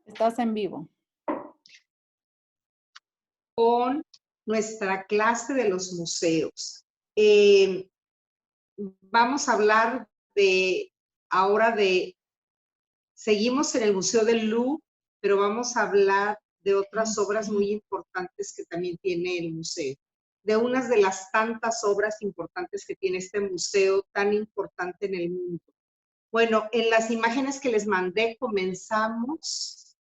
Estás en vivo. Con nuestra clase de los museos. Eh, Vamos a hablar ahora seguimos en el Museo del Louvre, pero vamos a hablar de otras obras muy importantes que también tiene el museo, de unas de las tantas obras importantes que tiene este museo tan importante en el mundo. Bueno, en las imágenes que les mandé comenzamos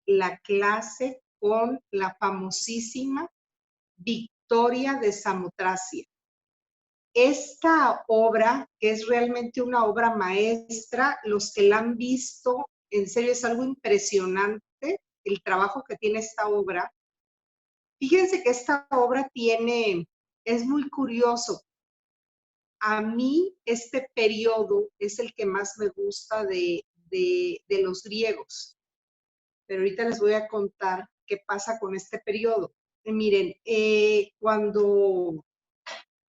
la clase con la famosísima Victoria de Samotracia. Esta obra, que es realmente una obra maestra, los que la han visto, en serio es algo impresionante el trabajo que tiene esta obra. Fíjense que esta obra es muy curioso. A mí este periodo es el que más me gusta de los griegos, pero ahorita les voy a contar qué pasa con este periodo. Miren, cuando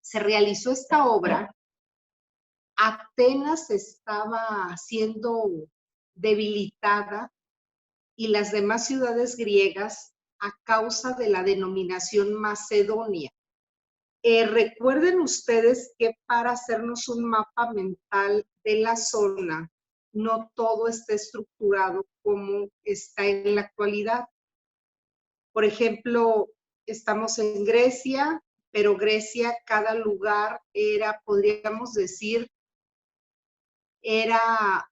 se realizó esta obra, Atenas estaba siendo debilitada y las demás ciudades griegas a causa de la denominación Macedonia. Recuerden ustedes que para hacernos un mapa mental de la zona, no todo está estructurado como está en la actualidad. Por ejemplo, estamos en Grecia, pero Grecia, cada lugar podríamos decir, era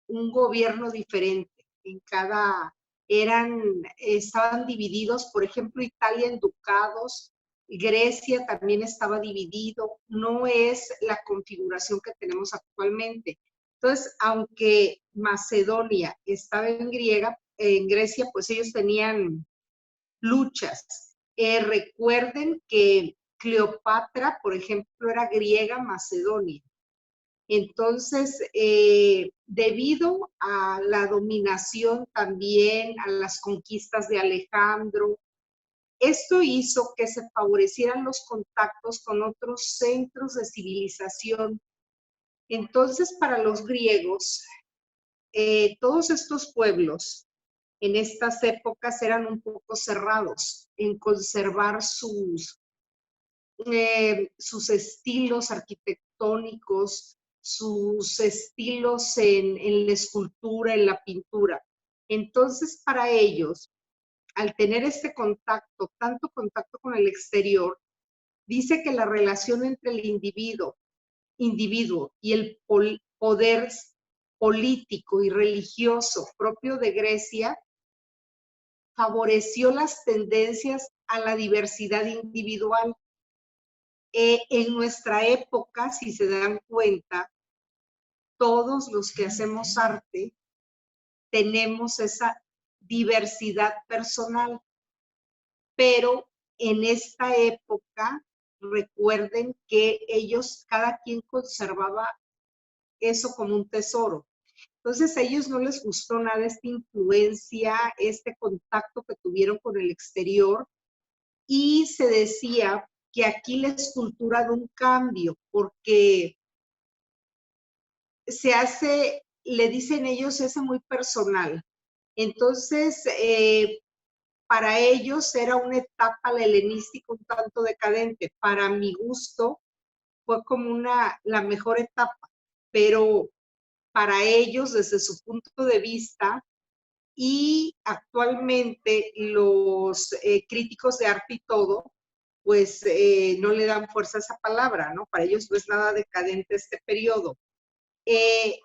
un gobierno diferente. Estaban divididos, por ejemplo, Italia en ducados, Grecia también estaba dividido, no es la configuración que tenemos actualmente. Entonces, aunque Macedonia estaba en Grecia, pues ellos tenían luchas. Recuerden que Cleopatra, por ejemplo, era griega macedonia. Entonces, debido a la dominación también, a las conquistas de Alejandro, esto hizo que se favorecieran los contactos con otros centros de civilización. Entonces, para los griegos, todos estos pueblos en estas épocas eran un poco cerrados en conservar sus estilos arquitectónicos, sus estilos en la escultura, en la pintura. Entonces, para ellos, al tener este contacto, tanto contacto con el exterior, dice que la relación entre el individuo y el poder político y religioso propio de Grecia favoreció las tendencias a la diversidad individual. En nuestra época, si se dan cuenta, todos los que hacemos arte tenemos esa diversidad personal, pero en esta época, recuerden que cada quien conservaba eso como un tesoro. Entonces a ellos no les gustó nada esta influencia, este contacto que tuvieron con el exterior, y se decía que aquí la escultura da un cambio, porque le dicen ellos, es muy personal. Entonces, para ellos era una etapa la helenística un tanto decadente. Para mi gusto, fue como la mejor etapa, pero para ellos, desde su punto de vista, y actualmente los críticos de arte y todo, pues no le dan fuerza a esa palabra, ¿no? Para ellos no es nada decadente este periodo. Eh,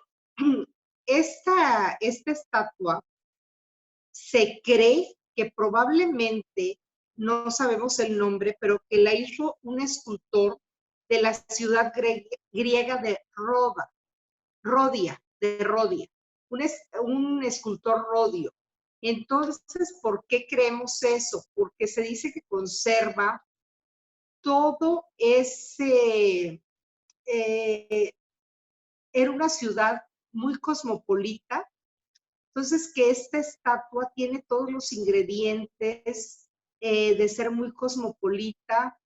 esta estatua se cree que probablemente, no sabemos el nombre, pero que la hizo un escultor de la ciudad griega de Rodia, un escultor rodio. Entonces, ¿por qué creemos eso? Porque se dice que conserva todo era una ciudad muy cosmopolita, entonces que esta estatua tiene todos los ingredientes de ser muy cosmopolita.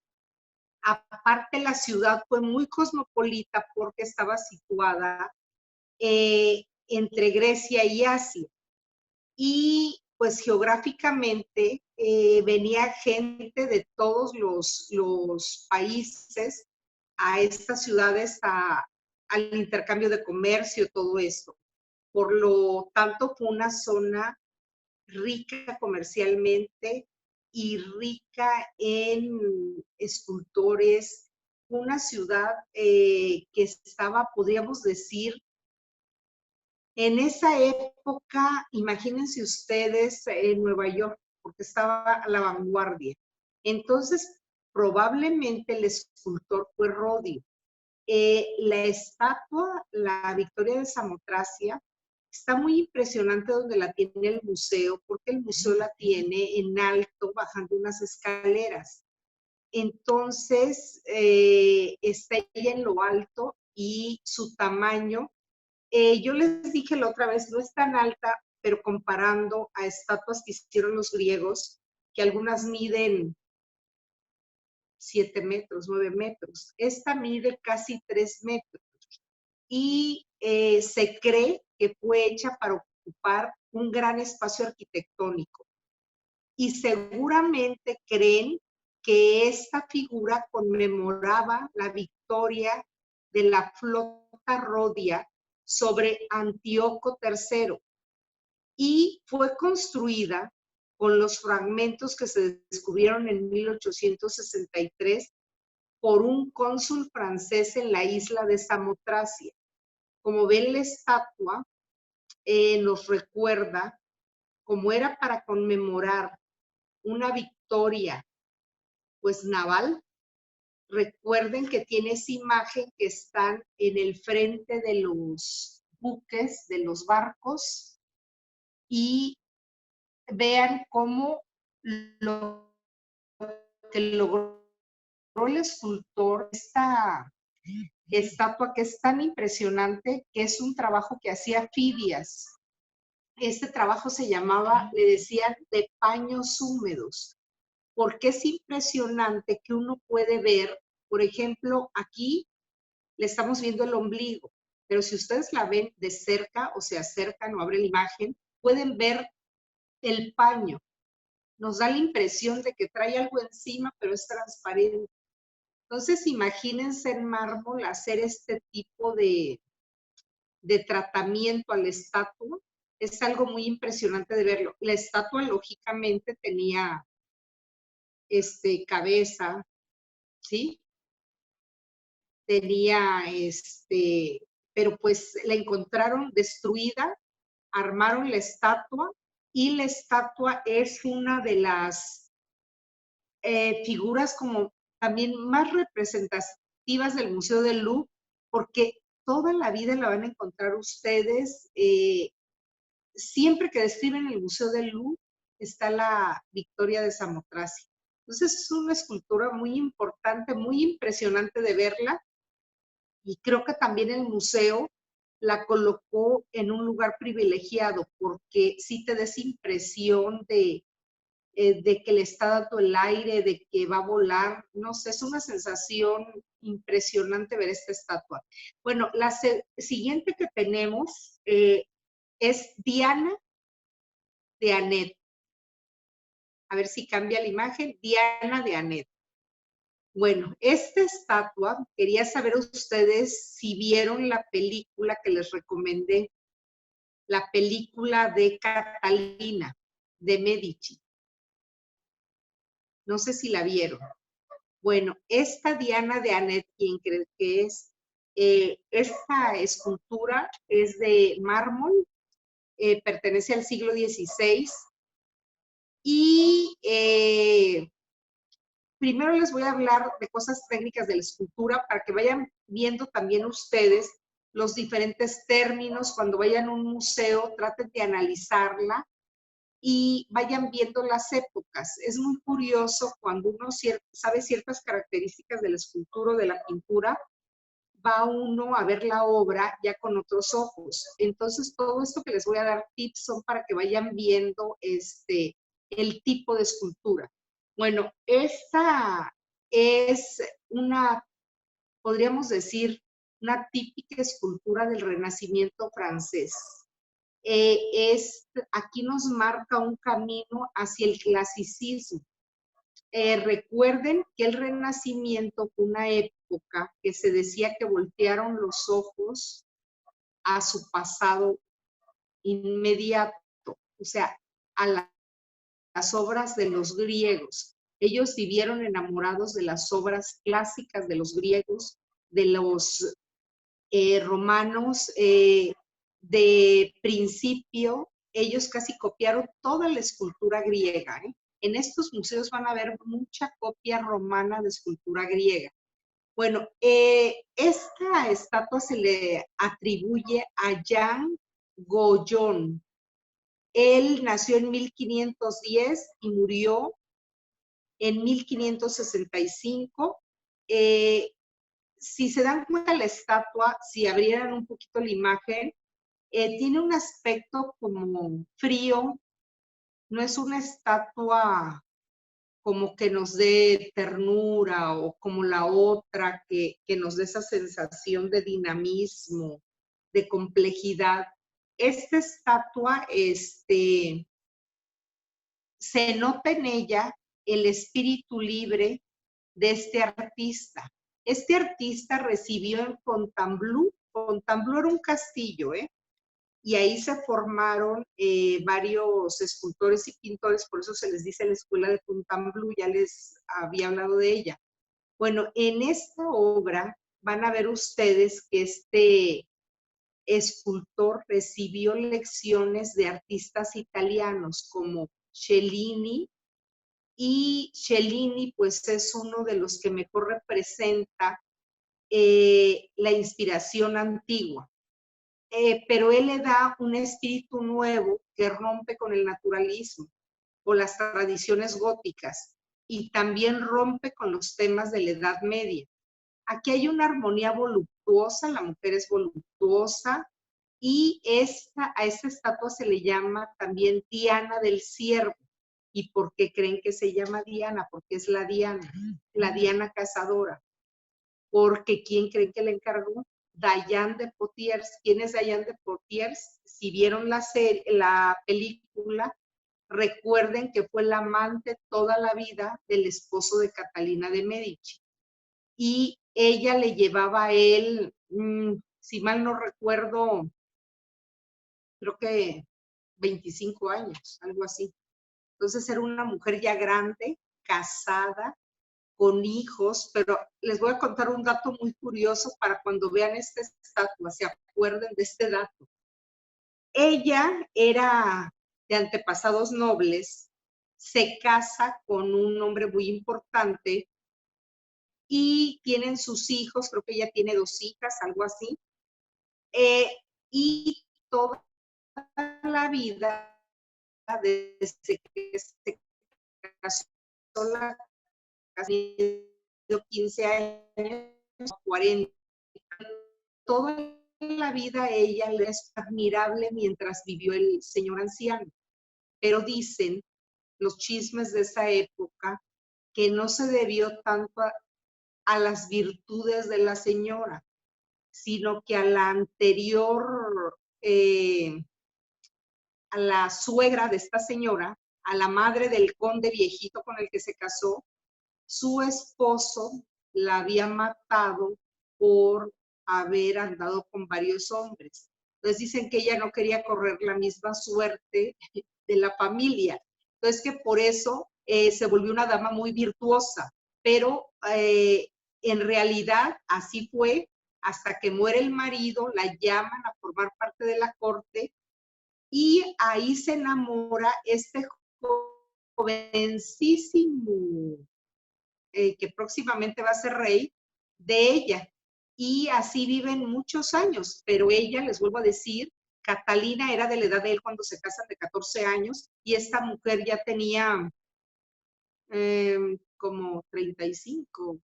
Aparte, la ciudad fue muy cosmopolita porque estaba situada entre Grecia y Asia. y pues geográficamente venía gente de todos los países a estas ciudades al intercambio de comercio, todo esto. Por lo tanto, fue una zona rica comercialmente y rica en escultores, una ciudad que estaba, podríamos decir, en esa época, imagínense ustedes en Nueva York, porque estaba a la vanguardia. Entonces, probablemente el escultor fue Rodio. La estatua, la Victoria de Samotracia, está muy impresionante donde la tiene el museo, porque el museo la tiene en alto, bajando unas escaleras. Entonces, está ella en lo alto y su tamaño, yo les dije la otra vez, no es tan alta, pero comparando a estatuas que hicieron los griegos, que algunas miden 7 metros, 9 metros. Esta mide casi 3 metros y se cree que fue hecha para ocupar un gran espacio arquitectónico. Y seguramente creen que esta figura conmemoraba la victoria de la flota rodia sobre Antíoco III y fue construida con los fragmentos que se descubrieron en 1863 por un cónsul francés en la isla de Samotracia. Como ven, la estatua nos recuerda, como era para conmemorar una victoria pues naval, recuerden que tiene esa imagen que están en el frente de los buques, de los barcos, y vean cómo lo que logró el escultor, esta estatua que es tan impresionante, que es un trabajo que hacía Fidias. Este trabajo se llamaba, le decían, de paños húmedos, porque es impresionante que uno puede ver, por ejemplo, aquí le estamos viendo el ombligo, pero si ustedes la ven de cerca o se acercan o abren la imagen, pueden ver el paño. Nos da la impresión de que trae algo encima, pero es transparente. Entonces, imagínense en mármol hacer este tipo de tratamiento a la estatua. Es algo muy impresionante de verlo. La estatua, lógicamente, tenía cabeza, ¿sí? Tenía, pero pues la encontraron destruida, armaron la estatua y la estatua es una de las figuras como también más representativas del Museo del Louvre, porque toda la vida la van a encontrar ustedes, siempre que describen el Museo del Louvre está la Victoria de Samotracia. Entonces es una escultura muy importante, muy impresionante de verla, y creo que también el museo la colocó en un lugar privilegiado, porque sí te da esa impresión de que le está dando el aire, de que va a volar, no sé, es una sensación impresionante ver esta estatua. Bueno, la siguiente que tenemos es Diana de Anet. A ver si cambia la imagen, Diana de Anet. Bueno, esta estatua, quería saber ustedes si vieron la película que les recomendé, la película de Catalina, de Medici. No sé si la vieron. Bueno, esta Diana de Anet, ¿quién cree que es? Esta escultura es de mármol, pertenece al siglo XVI y primero les voy a hablar de cosas técnicas de la escultura para que vayan viendo también ustedes los diferentes términos. Cuando vayan a un museo, traten de analizarla y vayan viendo las épocas. Es muy curioso cuando uno sabe ciertas características de la escultura o de la pintura, va uno a ver la obra ya con otros ojos. Entonces, todo esto que les voy a dar tips son para que vayan viendo el tipo de escultura. Bueno, esta es una, podríamos decir, una típica escultura del Renacimiento francés. aquí nos marca un camino hacia el clasicismo. Recuerden que el Renacimiento fue una época que se decía que voltearon los ojos a su pasado inmediato, o sea, a las obras de los griegos. Ellos vivieron enamorados de las obras clásicas de los griegos, de los romanos, de principio. Ellos casi copiaron toda la escultura griega. En estos museos van a ver mucha copia romana de escultura griega. Bueno, esta estatua se le atribuye a Jan Goyon. Él nació en 1510 y murió en 1565. Si se dan cuenta la estatua, si abrieran un poquito la imagen, tiene un aspecto como frío, no es una estatua como que nos dé ternura o como la otra que nos dé esa sensación de dinamismo, de complejidad. Esta estatua, se nota en ella el espíritu libre de este artista. Este artista recibió en Fontainebleau. Fontainebleau era un castillo, y ahí se formaron varios escultores y pintores, por eso se les dice la escuela de Fontainebleau, ya les había hablado de ella. Bueno, en esta obra van a ver ustedes que este escultor recibió lecciones de artistas italianos como Cellini, y Cellini pues es uno de los que mejor representa la inspiración antigua. Pero él le da un espíritu nuevo que rompe con el naturalismo, con las tradiciones góticas, y también rompe con los temas de la Edad Media. Aquí hay una armonía voluptuosa, la mujer es voluptuosa, y a esta estatua se le llama también Diana del Ciervo. ¿Y por qué creen que se llama Diana? Porque es la Diana cazadora. Porque ¿quién creen que le encargó? Diane de Poitiers. ¿Quién es Diane de Poitiers? Si vieron la película, recuerden que fue la amante toda la vida del esposo de Catalina de Medici. Y ella le llevaba a él, si mal no recuerdo, creo que 25 años, algo así. Entonces era una mujer ya grande, casada, con hijos, pero les voy a contar un dato muy curioso para cuando vean esta estatua, se acuerden de este dato. Ella era de antepasados nobles, se casa con un hombre muy importante y tienen sus hijos, creo que ella tiene 2 hijas, algo así, y toda la vida, desde que se casó, casi 15 años, 40, toda la vida ella le es admirable mientras vivió el señor anciano. Pero dicen los chismes de esa época que no se debió tanto a las virtudes de la señora, sino que a la anterior, a la suegra de esta señora, a la madre del conde viejito con el que se casó, su esposo la había matado por haber andado con varios hombres. Entonces dicen que ella no quería correr la misma suerte de la familia. Entonces que por eso se volvió una dama muy virtuosa, pero en realidad así fue hasta que muere el marido, la llaman a formar parte de la corte y ahí se enamora este jovencísimo que próximamente va a ser rey, de ella. Y así viven muchos años, pero ella, les vuelvo a decir, Catalina era de la edad de él cuando se casan, de 14 años, y esta mujer ya tenía como 35,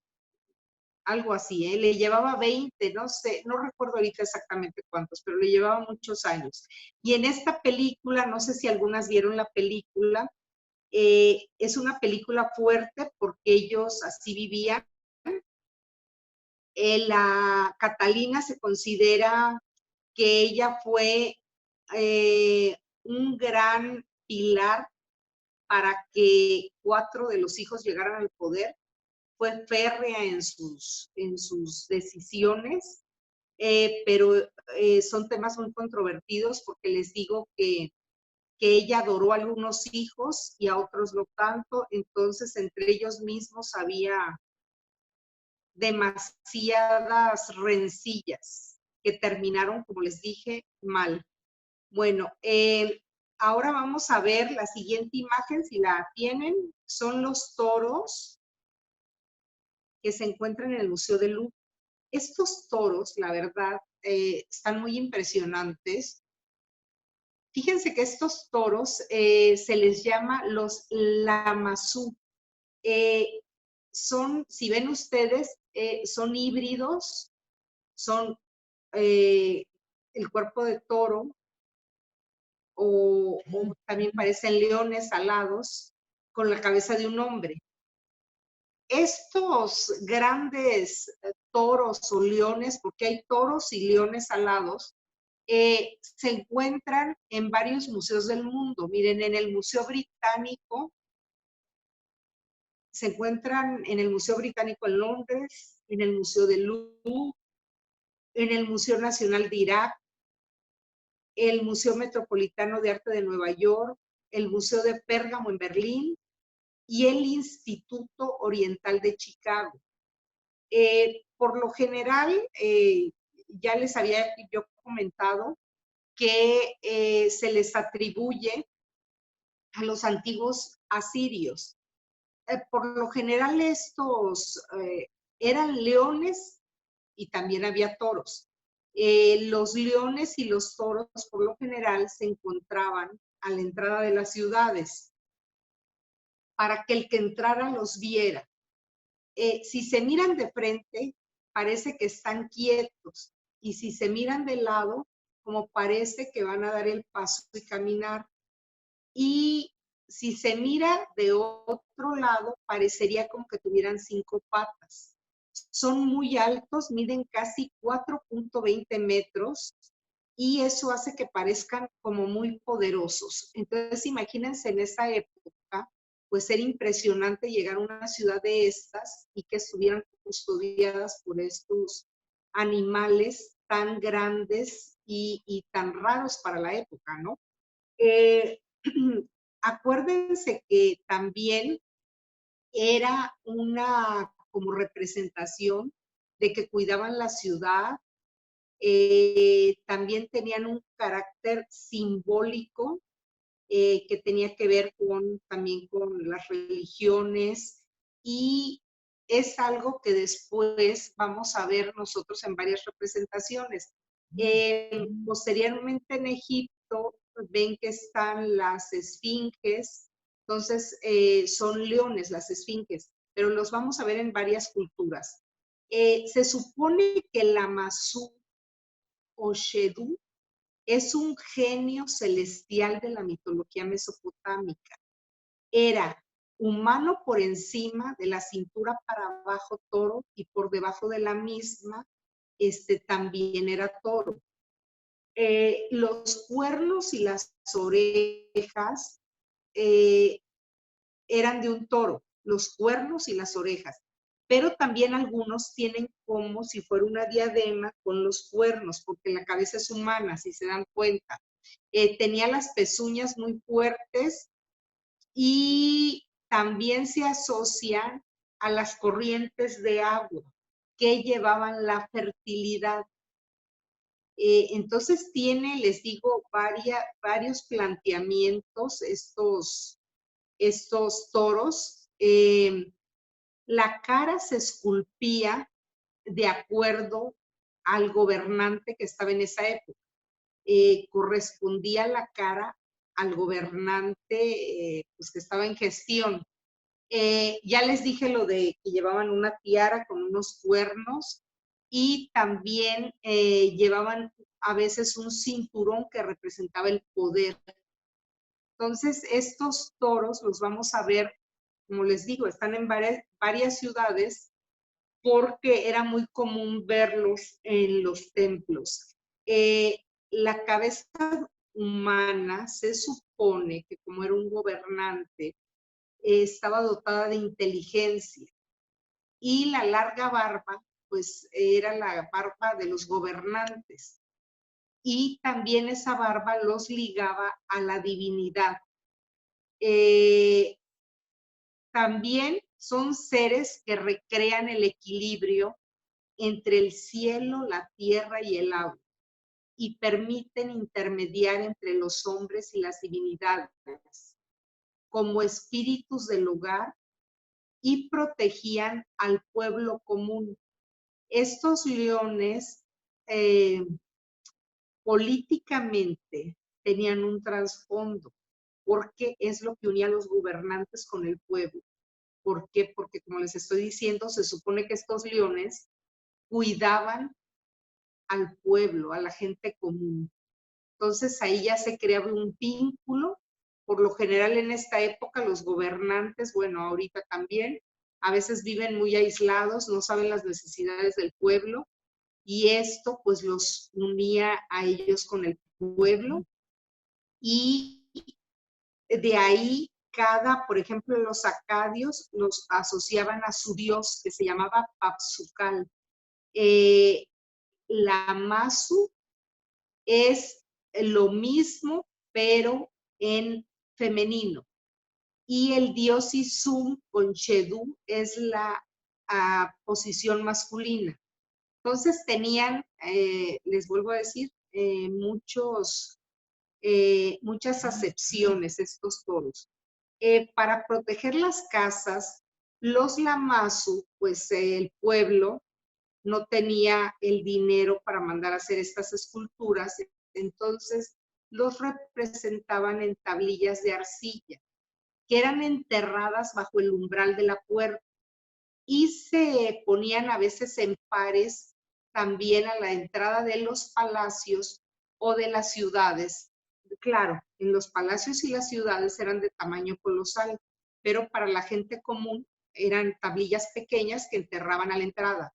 algo así, le llevaba 20, no sé, no recuerdo ahorita exactamente cuántos, pero le llevaba muchos años. Y en esta película, no sé si algunas vieron la película, es una película fuerte porque ellos así vivían. La Catalina se considera que ella fue un gran pilar para que 4 de los hijos llegaran al poder. Fue férrea en sus decisiones, pero son temas muy controvertidos porque les digo que ella adoró a algunos hijos y a otros no tanto, entonces entre ellos mismos había demasiadas rencillas que terminaron, como les dije, mal. Bueno, ahora vamos a ver la siguiente imagen, si la tienen, son los toros que se encuentran en el Museo del Louvre. Estos toros, la verdad, están muy impresionantes. Fíjense que estos toros se les llama los Lamassu. Son, si ven ustedes, son híbridos, son el cuerpo de toro o también parecen leones alados con la cabeza de un hombre. Estos grandes toros o leones, porque hay toros y leones alados, se encuentran en varios museos del mundo. Miren, en el Museo Británico, se encuentran en el Museo Británico en Londres, en el Museo del Louvre, en el Museo Nacional de Irak, el Museo Metropolitano de Arte de Nueva York, el Museo de Pérgamo en Berlín y el Instituto Oriental de Chicago. Por lo general, ya les había yo comentado que se les atribuye a los antiguos asirios. Por lo general estos eran leones y también había toros. Los leones y los toros por lo general se encontraban a la entrada de las ciudades para que el que entrara los viera. Si se miran de frente, parece que están quietos, y si se miran de lado, como parece que van a dar el paso y caminar. Y si se mira de otro lado, parecería como que tuvieran 5 patas. Son muy altos, miden casi 4.20 metros, y eso hace que parezcan como muy poderosos. Entonces, imagínense en esa época, pues era impresionante llegar a una ciudad de estas y que estuvieran custodiadas por estos animales tan grandes y tan raros para la época, ¿no? Acuérdense que también era una como representación de que cuidaban la ciudad, también tenían un carácter simbólico que tenía que ver también con las religiones, y es algo que después vamos a ver nosotros en varias representaciones. Posteriormente en Egipto ven que están las esfinges, entonces son leones las esfinges, pero los vamos a ver en varias culturas. Se supone que el Lamassu o Shedu es un genio celestial de la mitología mesopotámica. Era humano por encima, de la cintura para abajo toro, y por debajo de la misma también era toro. Los cuernos y las orejas eran de un toro, los cuernos y las orejas, pero también algunos tienen como si fuera una diadema con los cuernos, porque la cabeza es humana, si se dan cuenta. Tenía las pezuñas muy fuertes, y también se asocian a las corrientes de agua que llevaban la fertilidad. Entonces tiene, les digo, varios planteamientos estos toros. La cara se esculpía de acuerdo al gobernante que estaba en esa época. Correspondía la cara al gobernante pues, que estaba en gestión. Ya les dije lo de que llevaban una tiara con unos cuernos, y también llevaban a veces un cinturón que representaba el poder. Entonces, estos toros los vamos a ver, como les digo, están en varias ciudades porque era muy común verlos en los templos. La cabeza humana se supone que como era un gobernante, estaba dotada de inteligencia y la larga barba, pues era la barba de los gobernantes. Y también esa barba los ligaba a la divinidad. También son seres que recrean el equilibrio entre el cielo, la tierra y el agua y permiten intermediar entre los hombres y las divinidades como espíritus del hogar y protegían al pueblo común. Estos leones políticamente tenían un trasfondo, porque es lo que unía a los gobernantes con el pueblo. ¿Por qué? Porque como les estoy diciendo, se supone que estos leones cuidaban al pueblo, a la gente común. Entonces ahí ya se creaba un vínculo. Por lo general en esta época los gobernantes, bueno, ahorita también, a veces viven muy aislados, no saben las necesidades del pueblo y esto pues los unía a ellos con el pueblo y de ahí por ejemplo, los acadios los asociaban a su dios que se llamaba Papsucal. La Masu es lo mismo, pero en femenino. Y el dios Izum con Shedú es la posición masculina. Entonces tenían, les vuelvo a decir, muchas acepciones estos toros. Para proteger las casas, los Lamazu, pues el pueblo no tenía el dinero para mandar a hacer estas esculturas, entonces los representaban en tablillas de arcilla, que eran enterradas bajo el umbral de la puerta y se ponían a veces en pares también a la entrada de los palacios o de las ciudades. Claro, en los palacios y las ciudades eran de tamaño colosal, pero para la gente común eran tablillas pequeñas que enterraban a la entrada.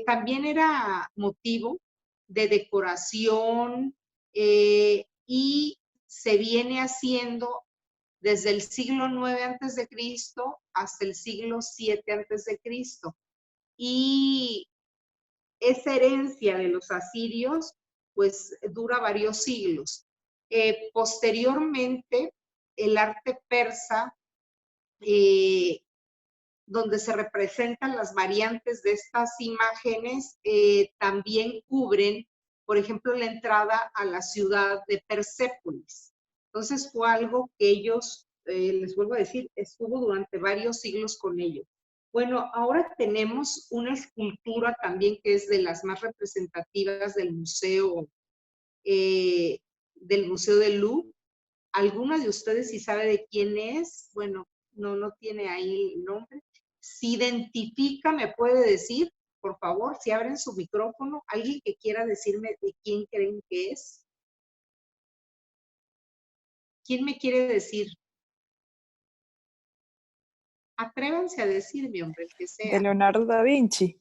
También era motivo de decoración y se viene haciendo desde el siglo 9 antes de Cristo hasta el siglo 7 antes de Cristo. Y esa herencia de los asirios, pues dura varios siglos. Posteriormente, el arte persa, donde se representan las variantes de estas imágenes, también cubren, por ejemplo, la entrada a la ciudad de Persépolis. Entonces fue algo que ellos, les vuelvo a decir, estuvo durante varios siglos con ellos. Bueno, ahora tenemos una escultura también que es de las más representativas del Museo del Louvre. ¿Alguna de ustedes si sabe de quién es? Bueno, no tiene ahí el nombre. Si identifica, me puede decir, por favor, si abren su micrófono, alguien que quiera decirme de quién creen que es. ¿Quién me quiere decir? Atrévanse a decirme, hombre, el que De sea. Leonardo da Vinci.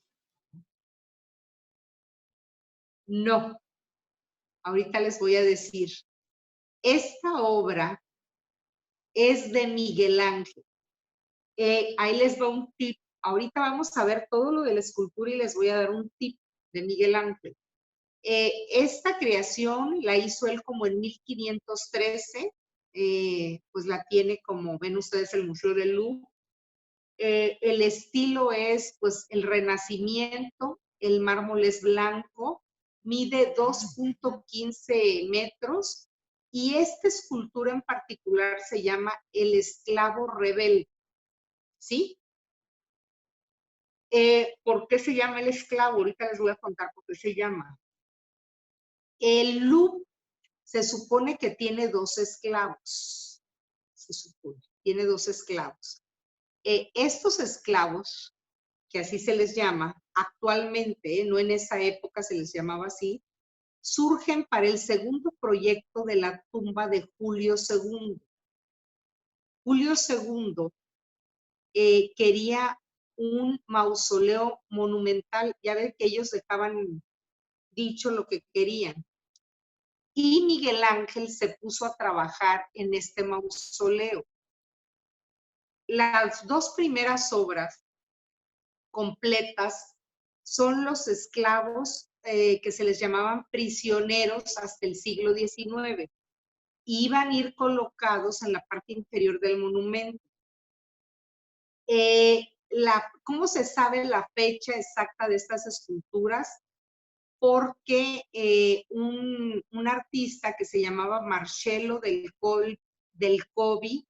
No, ahorita les voy a decir. Esta obra es de Miguel Ángel. Ahí les va un tip. Ahorita vamos a ver todo lo de la escultura y les voy a dar un tip de Miguel Ángel. Esta creación la hizo él como en 1513, pues la tiene como ven ustedes el Museo del Louvre. El estilo es pues el Renacimiento, el mármol es blanco, mide 2.15 metros y esta escultura en particular se llama El Esclavo Rebelde, ¿sí? ¿Por qué se llama El Esclavo? Ahorita les voy a contar por qué se llama. El Louvre se supone que tiene dos esclavos. Se supone, tiene dos esclavos. Estos esclavos, que así se les llama, actualmente, no en esa época se les llamaba así, surgen para el segundo proyecto de la tumba de Julio II. Julio II quería un mausoleo monumental, ya ven que ellos dejaban dicho lo que querían. y Miguel Ángel se puso a trabajar en este mausoleo. Las dos primeras obras completas son los esclavos que se les llamaban prisioneros hasta el siglo XIX. Iban a ir colocados en la parte inferior del monumento. ¿Cómo se sabe la fecha exacta de estas esculturas? Porque un artista que se llamaba Marcello del Covi,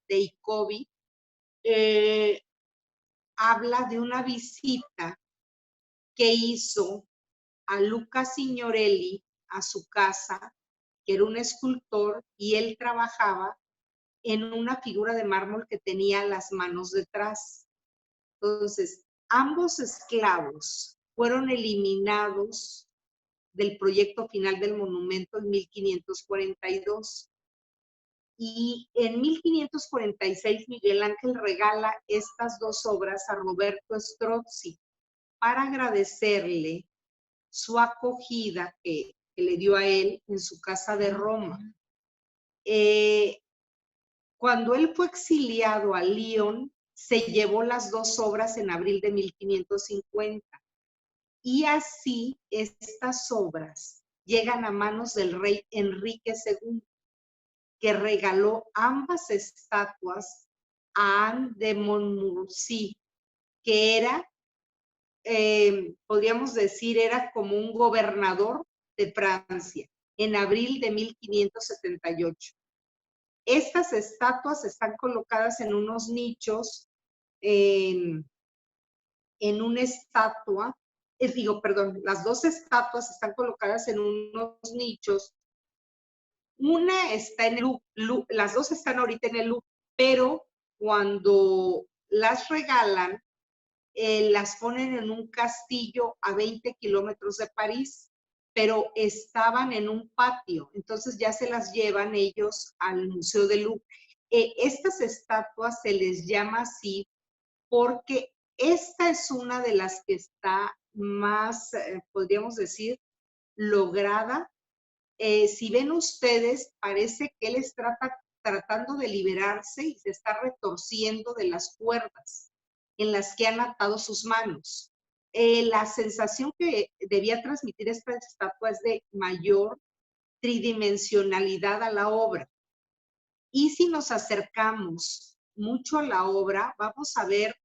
habla de una visita que hizo a Luca Signorelli a su casa, que era un escultor, y él trabajaba en una figura de mármol que tenía las manos detrás. Entonces, ambos esclavos fueron eliminados del proyecto final del monumento en 1542. Y en 1546 Miguel Ángel regala estas dos obras a Roberto Strozzi para agradecerle su acogida que le dio a él en su casa de Roma. Cuando él fue exiliado a Lyon, se llevó las dos obras en abril de 1550. Y así estas obras llegan a manos del rey Enrique II, que regaló ambas estatuas a Anne de Montmorency, que era, podríamos decir, era como un gobernador de Francia, en abril de 1578. Estas estatuas están colocadas en unos nichos, en una estatua, las dos estatuas están colocadas en unos nichos. Una está en el Louvre, las dos están ahorita en el Louvre, pero cuando las regalan, las ponen en un castillo a 20 kilómetros de París, pero estaban en un patio, entonces ya se las llevan ellos al Museo del Louvre. Estas estatuas se les llama así porque esta es una de las que está más, podríamos decir, lograda. Si ven ustedes, parece que él está tratando de liberarse y se está retorciendo de las cuerdas en las que han atado sus manos. La sensación que debía transmitir esta estatua es de mayor tridimensionalidad a la obra. Y si nos acercamos mucho a la obra, vamos a ver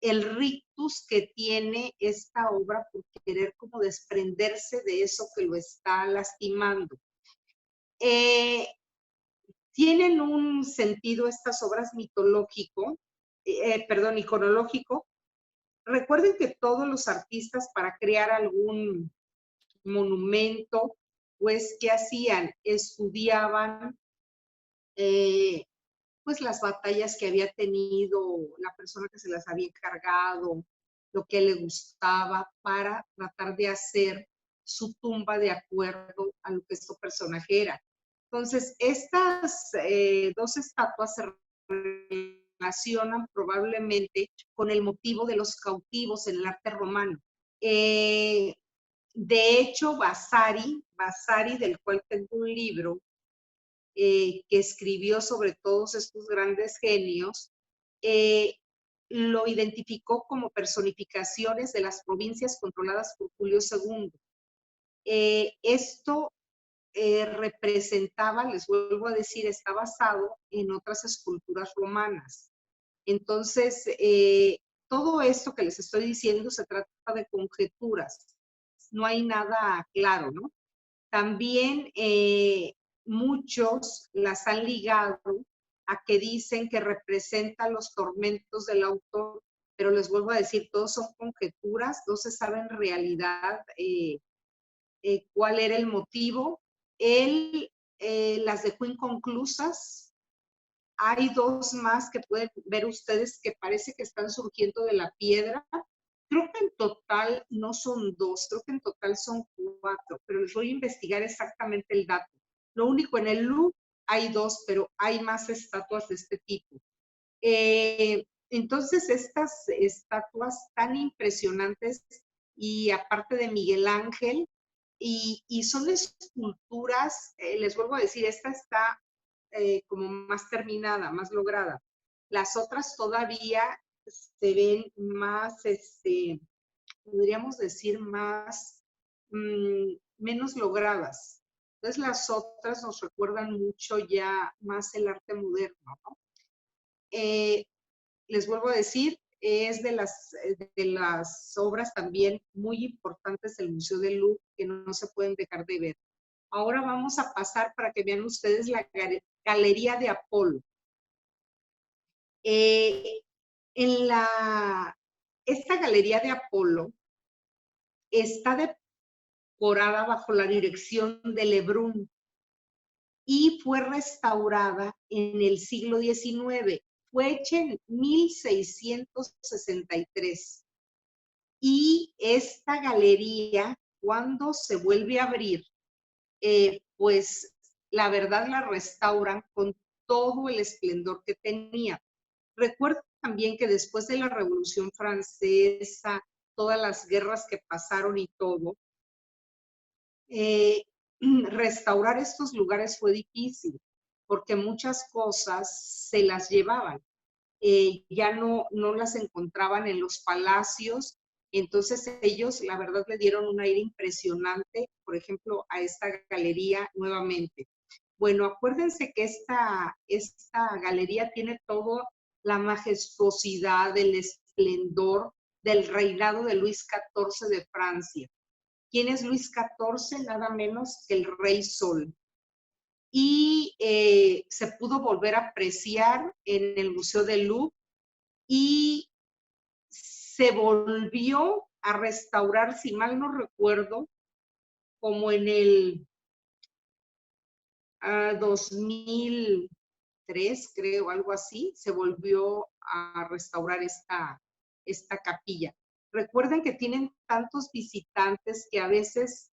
el rictus que tiene esta obra por querer como desprenderse de eso que lo está lastimando. Tienen un sentido estas obras iconológico. Recuerden que todos los artistas, para crear algún monumento, pues, ¿qué hacían? Estudiaban pues las batallas que había tenido la persona que se las había encargado, lo que le gustaba, para tratar de hacer su tumba de acuerdo a lo que este personaje era. Entonces, estas dos estatuas se relacionan probablemente con el motivo de los cautivos en el arte romano. De hecho, Vasari, del cual tengo un libro, que escribió sobre todos estos grandes genios, lo identificó como personificaciones de las provincias controladas por Julio II. Esto representaba, les vuelvo a decir, está basado en otras esculturas romanas. Entonces, todo esto que les estoy diciendo se trata de conjeturas, no hay nada claro, ¿no? También muchos las han ligado a que dicen que representa los tormentos del autor, pero les vuelvo a decir, todos son conjeturas, no se sabe en realidad cuál era el motivo. Él las dejó inconclusas. Hay dos más que pueden ver ustedes que parece que están surgiendo de la piedra. Creo que en total no son dos, creo que en total son 4, pero les voy a investigar exactamente el dato. Lo único, en el Louvre hay 2, pero hay más estatuas de este tipo. Entonces, estas estatuas tan impresionantes, y aparte de Miguel Ángel, y son esculturas, les vuelvo a decir, esta está como más terminada, más lograda. Las otras todavía se ven más, podríamos decir, más, menos logradas. Entonces las otras nos recuerdan mucho ya más el arte moderno, ¿no? Les vuelvo a decir, es de las obras también muy importantes del Museo del Louvre que no se pueden dejar de ver. Ahora vamos a pasar para que vean ustedes la Galería de Apolo. En esta Galería de Apolo está decorada bajo la dirección de Lebrun y fue restaurada en el siglo XIX. Fue hecha en 1663. Y esta galería, cuando se vuelve a abrir, pues la verdad la restauran con todo el esplendor que tenía. Recuerdo también que después de la Revolución Francesa, todas las guerras que pasaron y todo, restaurar estos lugares fue difícil, porque muchas cosas se las llevaban. Ya no las encontraban en los palacios, entonces ellos, la verdad, le dieron un aire impresionante, por ejemplo, a esta galería nuevamente. Bueno, acuérdense que esta galería tiene toda la majestuosidad, el esplendor del reinado de Luis XIV de Francia. ¿Quién es Luis XIV? Nada menos que el Rey Sol. Y se pudo volver a apreciar en el Museo del Louvre y se volvió a restaurar, si mal no recuerdo, como en el 2003, creo, algo así, se volvió a restaurar esta capilla. Recuerden que tienen tantos visitantes que a veces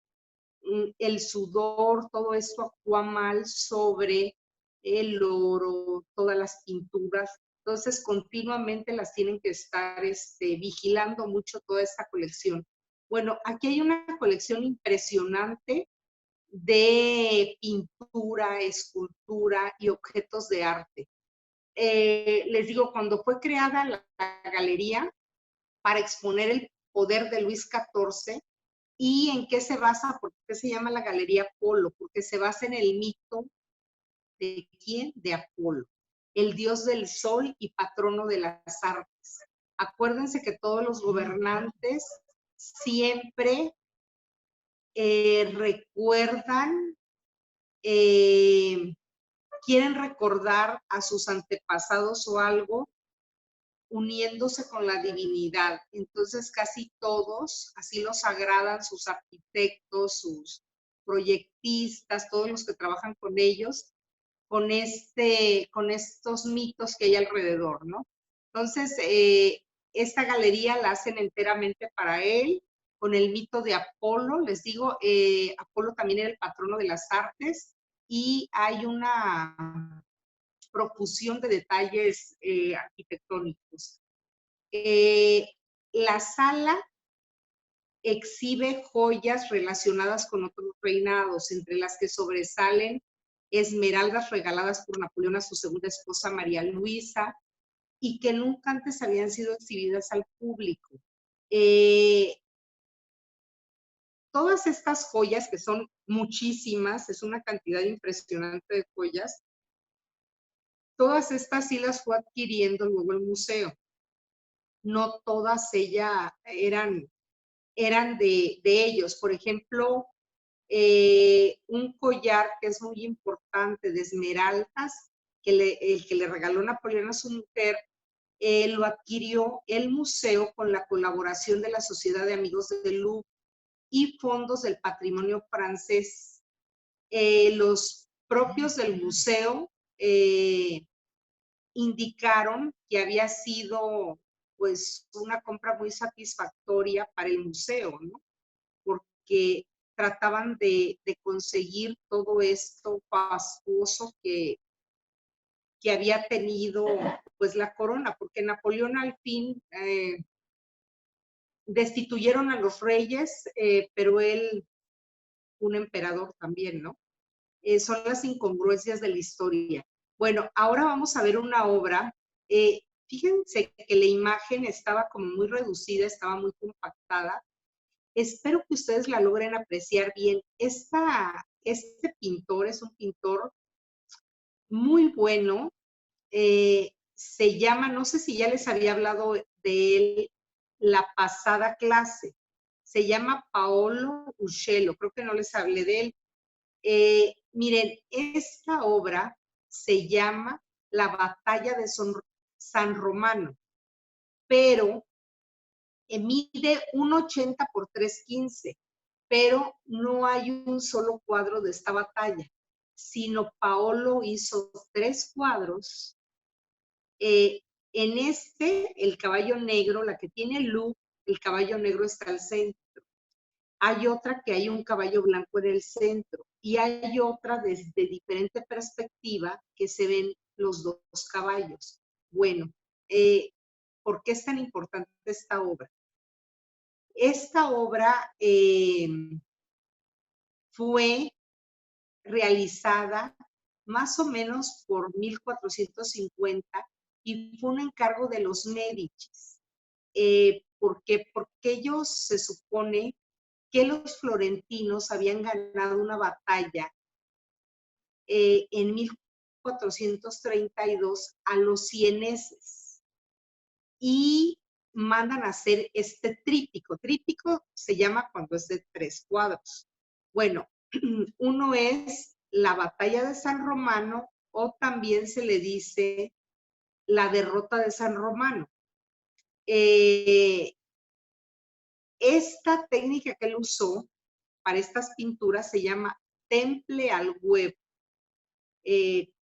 el sudor, todo esto actúa mal sobre el oro, todas las pinturas. Entonces, continuamente las tienen que estar vigilando mucho toda esta colección. Bueno, aquí hay una colección impresionante de pintura, escultura y objetos de arte. Les digo, cuando fue creada la galería para exponer el poder de Luis XIV, ¿y en qué se basa? ¿Por qué se llama la Galería Apolo? Porque se basa en el mito de ¿quién? De Apolo, el dios del sol y patrono de las artes. Acuérdense que todos los gobernantes siempre recuerdan, quieren recordar a sus antepasados o algo, uniéndose con la divinidad. Entonces casi todos, así los agradan sus arquitectos, sus proyectistas, todos los que trabajan con ellos, con estos mitos que hay alrededor, ¿no? Entonces, esta galería la hacen enteramente para él, con el mito de Apolo. Les digo, Apolo también era el patrono de las artes y hay una profusión de detalles arquitectónicos. La sala exhibe joyas relacionadas con otros reinados, entre las que sobresalen esmeraldas regaladas por Napoleón a su segunda esposa María Luisa y que nunca antes habían sido exhibidas al público. Todas estas joyas, que son muchísimas, es una cantidad impresionante de joyas, todas estas sí las fue adquiriendo luego el museo. No todas ellas eran de ellos. Por ejemplo, un collar que es muy importante de esmeraldas, el que le regaló Napoleón a su mujer, lo adquirió el museo con la colaboración de la Sociedad de Amigos del Louvre y fondos del patrimonio francés. Los propios del museo indicaron que había sido pues una compra muy satisfactoria para el museo, ¿no? Porque trataban de conseguir todo esto fastuoso que había tenido pues la corona, porque Napoleón al fin destituyeron a los reyes, pero él un emperador también, ¿no? Son las incongruencias de la historia. Bueno, ahora vamos a ver una obra. Fíjense que la imagen estaba como muy reducida, estaba muy compactada. Espero que ustedes la logren apreciar bien. Este pintor es un pintor muy bueno. Se llama, no sé si ya les había hablado de él la pasada clase. Se llama Paolo Uccello. Creo que no les hablé de él. Miren, esta obra se llama La batalla de San Romano, pero mide 1,80 por 3,15, pero no hay un solo cuadro de esta batalla, sino Paolo hizo 3 cuadros. En el caballo negro, la que tiene luz, el caballo negro está al centro. Hay otra que hay un caballo blanco en el centro y hay otra desde diferente perspectiva que se ven los 2 caballos. Bueno, ¿por qué es tan importante esta obra? Esta obra fue realizada más o menos por 1450 y fue un encargo de los Médicis. ¿Por qué? Porque ellos se supone que los florentinos habían ganado una batalla en 1432 a los sieneses y mandan a hacer este tríptico. Tríptico se llama cuando es de 3 cuadros. Bueno, uno es la batalla de San Romano o también se le dice la derrota de San Romano. Esta técnica que él usó para estas pinturas se llama temple al huevo,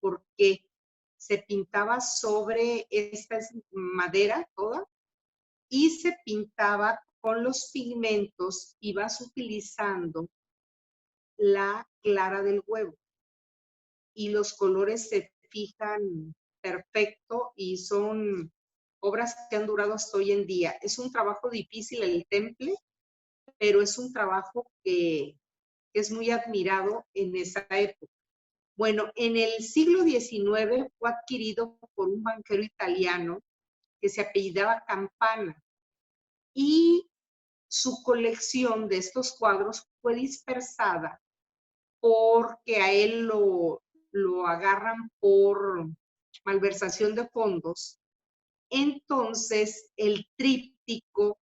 porque se pintaba sobre esta madera toda y se pintaba con los pigmentos y vas utilizando la clara del huevo y los colores se fijan perfecto y son obras que han durado hasta hoy en día. Es un trabajo difícil el temple, pero es un trabajo que es muy admirado en esa época. Bueno, en el siglo XIX fue adquirido por un banquero italiano que se apellidaba Campana y su colección de estos cuadros fue dispersada porque a él lo agarran por malversación de fondos. Entonces, el tríptico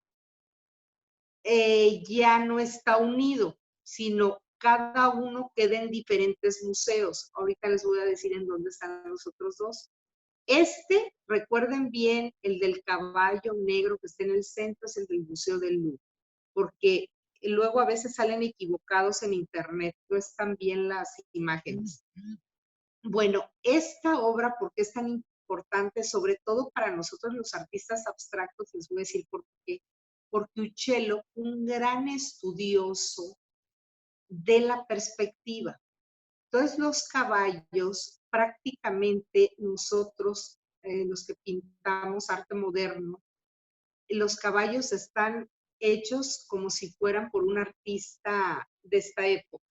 ya no está unido, sino cada uno queda en diferentes museos. Ahorita les voy a decir en dónde están los otros 2. Recuerden bien, el del caballo negro que está en el centro es el del Museo del Louvre, porque luego a veces salen equivocados en internet, no están bien las imágenes. Bueno, esta obra, ¿por qué es tan importante? Sobre todo para nosotros los artistas abstractos, les voy a decir por qué. Porque Uccello, un gran estudioso de la perspectiva. Entonces, los caballos, prácticamente nosotros, los que pintamos arte moderno, los caballos están hechos como si fueran por un artista de esta época.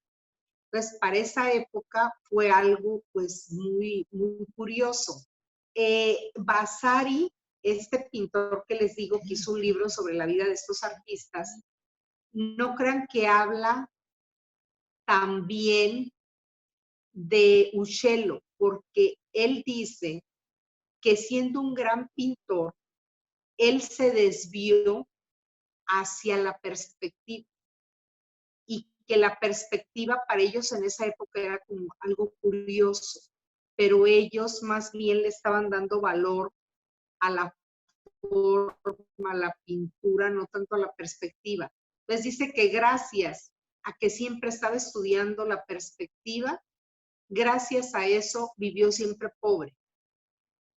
Entonces, para esa época fue algo pues muy, muy curioso. Vasari, este pintor que les digo que hizo un libro sobre la vida de estos artistas, no crean que habla también de Uccello, porque él dice que siendo un gran pintor, él se desvió hacia la perspectiva y que la perspectiva para ellos en esa época era como algo curioso, pero ellos más bien le estaban dando valor a la forma, a la pintura, no tanto a la perspectiva. Entonces dice que gracias a que siempre estaba estudiando la perspectiva, gracias a eso vivió siempre pobre.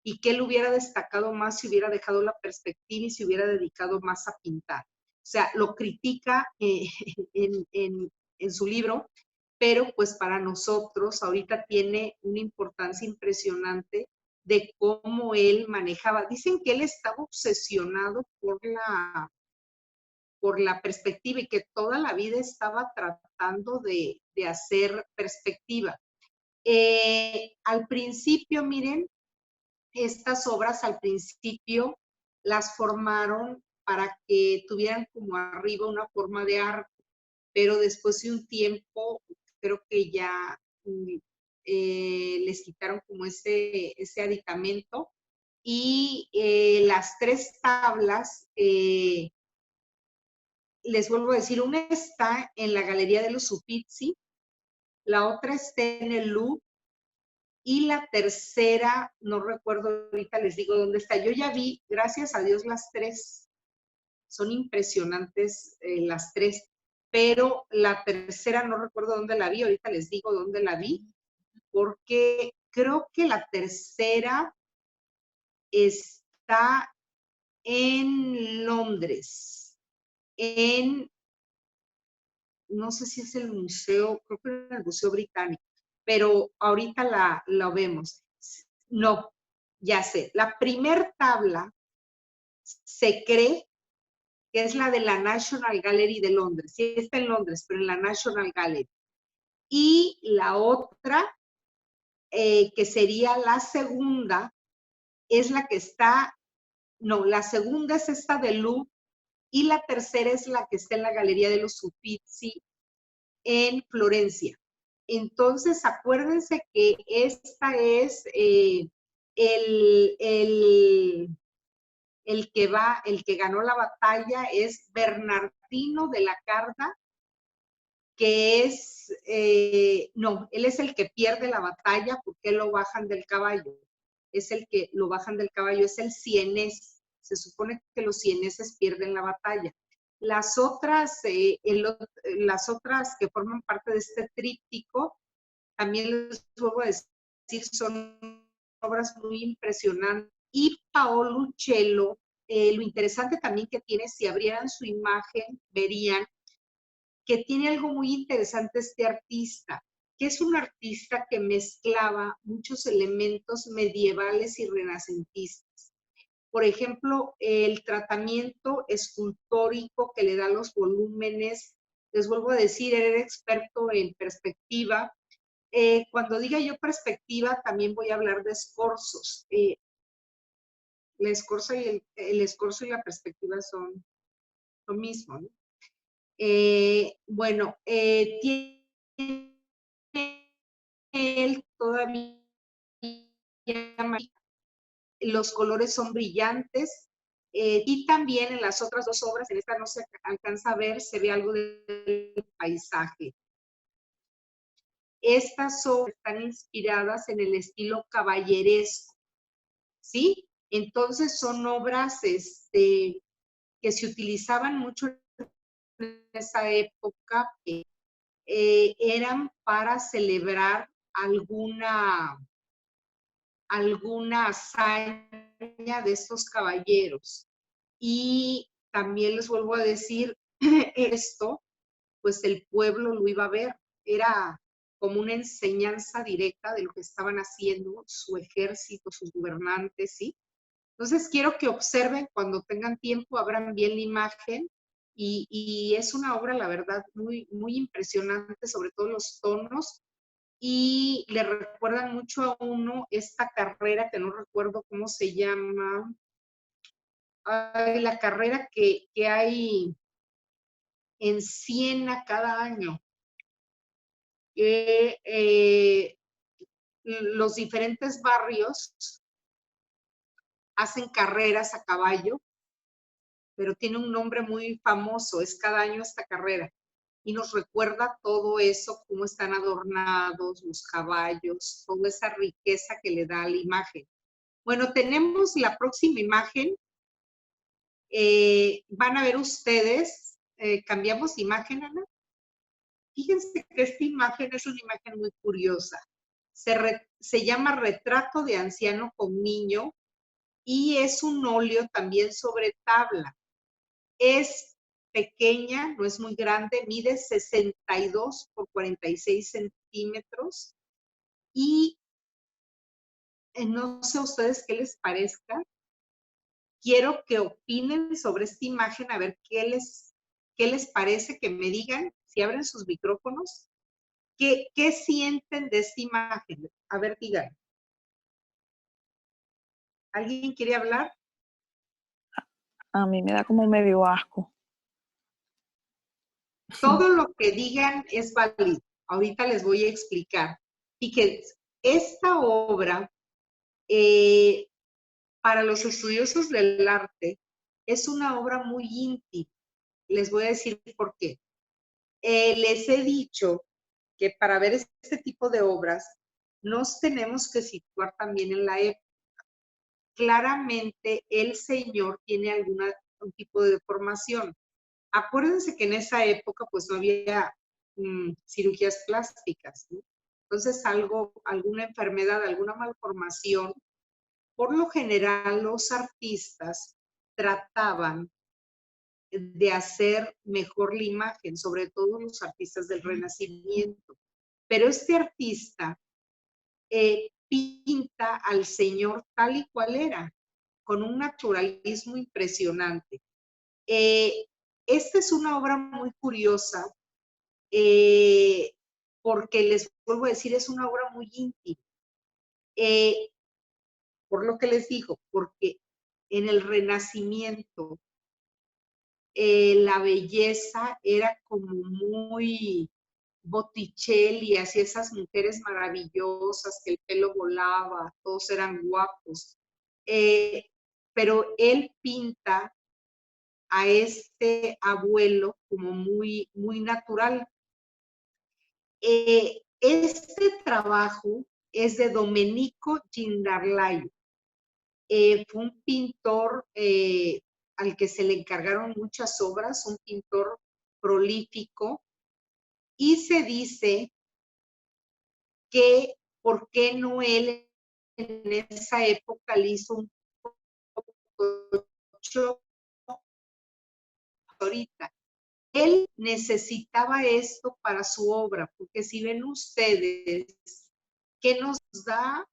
Y que él hubiera destacado más si hubiera dejado la perspectiva y se hubiera dedicado más a pintar. O sea, lo critica en su libro, pero pues para nosotros ahorita tiene una importancia impresionante de cómo él manejaba. Dicen que él estaba obsesionado por por la perspectiva y que toda la vida estaba tratando de hacer perspectiva. Al principio, miren, estas obras al principio las formaron para que tuvieran como arriba una forma de arco, pero después de un tiempo creo que ya les quitaron como ese aditamento y las 3 tablas, les vuelvo a decir, una está en la Galería de los Uffizi, la otra está en el Louvre y la tercera, no recuerdo ahorita, les digo dónde está. Yo ya vi, gracias a Dios, las 3. Son impresionantes las 3, pero la tercera no recuerdo dónde la vi, ahorita les digo dónde la vi, porque creo que la tercera está en Londres, no sé si es el museo, creo que es el Museo Británico, pero ahorita la vemos. No, ya sé, la primer tabla se cree que es la de la National Gallery de Londres. Sí está en Londres, pero en la National Gallery. Y la otra, que sería la segunda, es la que está, no, la segunda es esta de Louvre y la tercera es la que está en la Galería de los Uffizi en Florencia. Entonces, acuérdense que esta es el que ganó la batalla es Bernardino de la Carda, que es, no, él es el que pierde la batalla porque lo bajan del caballo. Es el que lo bajan del caballo, es el sienés. Se supone que los sieneses pierden la batalla. Las otras que forman parte de este tríptico, también les vuelvo a decir, son obras muy impresionantes. Y Paolo Uccello, lo interesante también que tiene, si abrieran su imagen, verían que tiene algo muy interesante este artista, que es un artista que mezclaba muchos elementos medievales y renacentistas. Por ejemplo, el tratamiento escultórico que le da los volúmenes, les vuelvo a decir, era experto en perspectiva. Cuando diga yo perspectiva, también voy a hablar de escorzos. El escorzo y la perspectiva son lo mismo, ¿no? Bueno, tiene él todavía, los colores son brillantes, y también en las otras 2 obras, en esta no se alcanza a ver, se ve algo del paisaje. Estas obras están inspiradas en el estilo caballeresco, ¿sí? Entonces son obras que se utilizaban mucho en esa época, eran para celebrar alguna hazaña de estos caballeros. Y también les vuelvo a decir, esto, pues el pueblo lo iba a ver, era como una enseñanza directa de lo que estaban haciendo su ejército, sus gobernantes, ¿sí? Entonces quiero que observen cuando tengan tiempo, abran bien la imagen y es una obra, la verdad, muy, muy impresionante, sobre todo los tonos, y le recuerdan mucho a uno esta carrera que no recuerdo cómo se llama, la carrera que hay en Siena cada año. Los diferentes barrios hacen carreras a caballo, pero tiene un nombre muy famoso, es cada año esta carrera. Y nos recuerda todo eso, cómo están adornados los caballos, toda esa riqueza que le da a la imagen. Bueno, tenemos la próxima imagen. Van a ver ustedes, cambiamos imagen, Ana. Fíjense que esta imagen es una imagen muy curiosa. Se llama Retrato de anciano con niño y es un óleo también sobre tabla. Es pequeña, no es muy grande, mide 62 por 46 centímetros y no sé a ustedes qué les parezca. Quiero que opinen sobre esta imagen, a ver qué les ¿Qué les parece? Que me digan, si abren sus micrófonos, ¿qué sienten de esta imagen? A ver, digan. ¿Alguien quiere hablar? A mí me da como medio asco. Todo lo que digan es válido. Ahorita les voy a explicar. Y que esta obra, para los estudiosos del arte, es una obra muy íntima. Les voy a decir por qué. Les he dicho que para ver este tipo de obras nos tenemos que situar también en la época. Claramente el señor tiene algún tipo de deformación. Acuérdense que en esa época pues no había cirugías plásticas, ¿no? Entonces alguna enfermedad, alguna malformación, por lo general los artistas trataban de hacer mejor la imagen, sobre todo los artistas del Renacimiento. Pero este artista pinta al Señor tal y cual era, con un naturalismo impresionante. Esta es una obra muy curiosa, porque les vuelvo a decir, es una obra muy íntima. Por lo que les digo, porque en el Renacimiento la belleza era como muy Botticelli, así esas mujeres maravillosas, que el pelo volaba, todos eran guapos. Pero él pinta a este abuelo como muy, muy natural. Este trabajo es de Domenico Gindarlaio. Fue un pintor al que se le encargaron muchas obras, un pintor prolífico, y se dice que por qué no él en esa época le hizo un Photoshop ahorita. Él necesitaba esto para su obra, porque si ven ustedes que nos da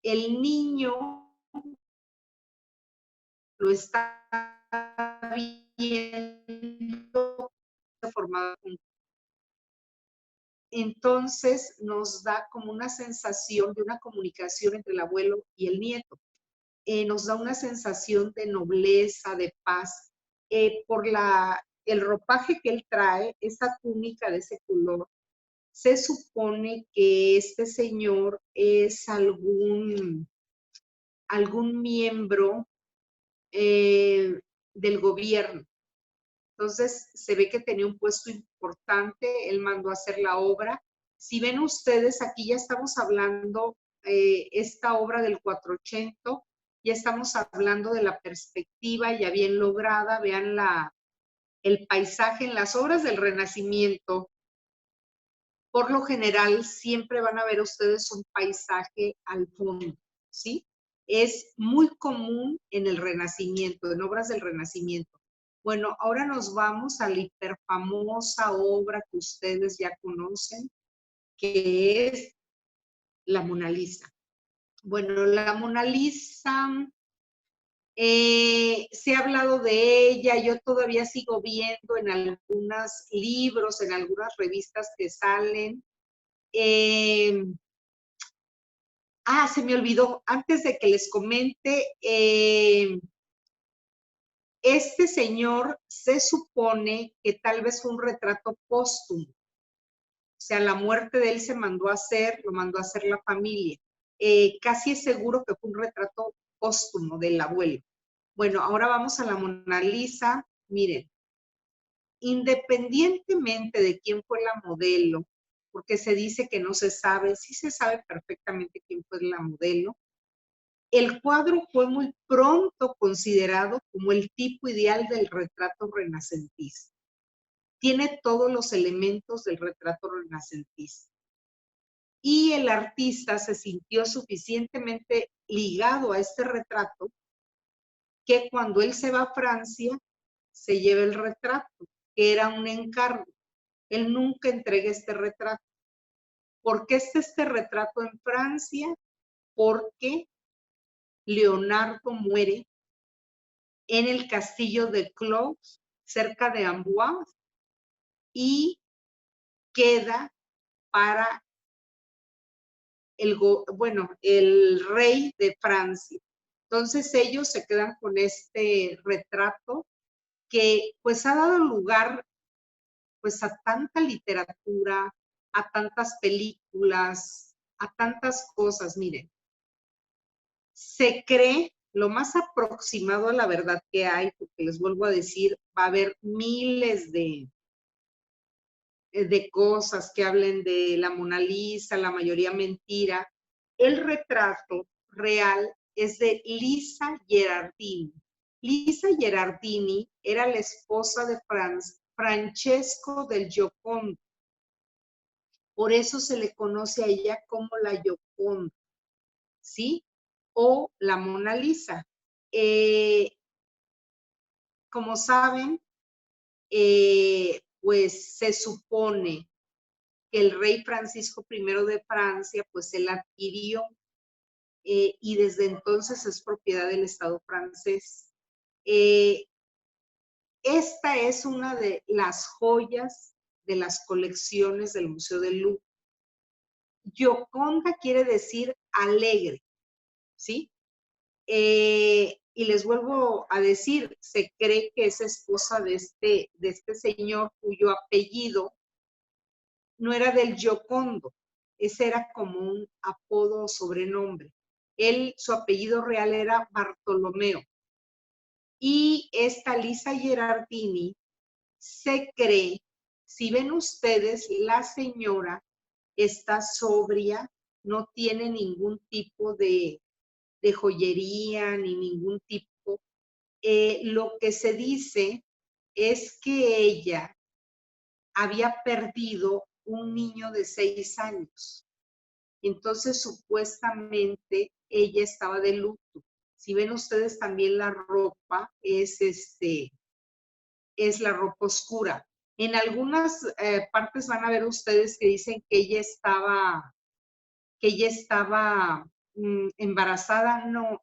el niño, lo está viendo formado. Entonces nos da como una sensación de una comunicación entre el abuelo y el nieto. Nos da una sensación de nobleza, de paz, por el ropaje que él trae, esa túnica de ese color. Se supone que este señor es algún miembro del gobierno. Entonces se ve que tenía un puesto importante, él mandó a hacer la obra. Si ven ustedes, aquí ya estamos hablando, esta obra del 480, ya estamos hablando de la perspectiva ya bien lograda. Vean el paisaje en las obras del Renacimiento. Por lo general, siempre van a ver ustedes un paisaje al fondo, ¿sí? Es muy común en el Renacimiento, en obras del Renacimiento. Bueno, ahora nos vamos a la hiperfamosa obra que ustedes ya conocen, que es la Mona Lisa. Bueno, la Mona Lisa, se ha hablado de ella, yo todavía sigo viendo en algunos libros, en algunas revistas que salen. Se me olvidó, antes de que les comente, este señor se supone que tal vez fue un retrato póstumo. O sea, la muerte de él lo mandó a hacer la familia. Casi es seguro que fue un retrato póstumo del abuelo. Bueno, ahora vamos a la Mona Lisa. Miren, independientemente de quién fue la modelo, porque se dice que no se sabe, sí se sabe perfectamente quién fue la modelo. El cuadro fue muy pronto considerado como el tipo ideal del retrato renacentista. Tiene todos los elementos del retrato renacentista. Y el artista se sintió suficientemente ligado a este retrato que cuando él se va a Francia, se lleva el retrato, que era un encargo. Él nunca entrega este retrato. ¿Por qué está este retrato en Francia? Porque Leonardo muere en el castillo de Clos, cerca de Amboise, y queda para el rey de Francia. Entonces ellos se quedan con este retrato que pues ha dado lugar pues a tanta literatura, a tantas películas, a tantas cosas. Miren, se cree lo más aproximado a la verdad que hay, porque les vuelvo a decir, va a haber miles de cosas que hablen de la Mona Lisa, la mayoría mentira. El retrato real es de Lisa Gherardini. Lisa Gherardini era la esposa de Francesco del Giocondo. Por eso se le conoce a ella como la Gioconda, ¿sí? O la Mona Lisa. Como saben, pues se supone que el rey Francisco I de Francia, pues él adquirió y desde entonces es propiedad del Estado francés. Esta es una de las joyas de las colecciones del Museo del Louvre. Gioconda quiere decir alegre, ¿sí? Y les vuelvo a decir, se cree que es esposa de este señor cuyo apellido no era del Giocondo, ese era como un apodo o sobrenombre. Su apellido real era Bartolomeo. Y esta Lisa Gherardini se cree, si ven ustedes, la señora está sobria, no tiene ningún tipo de joyería ni ningún tipo. Lo que se dice es que ella había perdido un niño de 6 años. Entonces, supuestamente, ella estaba de luto. Si ven ustedes también la ropa, es la ropa oscura. En algunas partes van a ver ustedes que dicen que ella estaba embarazada. No,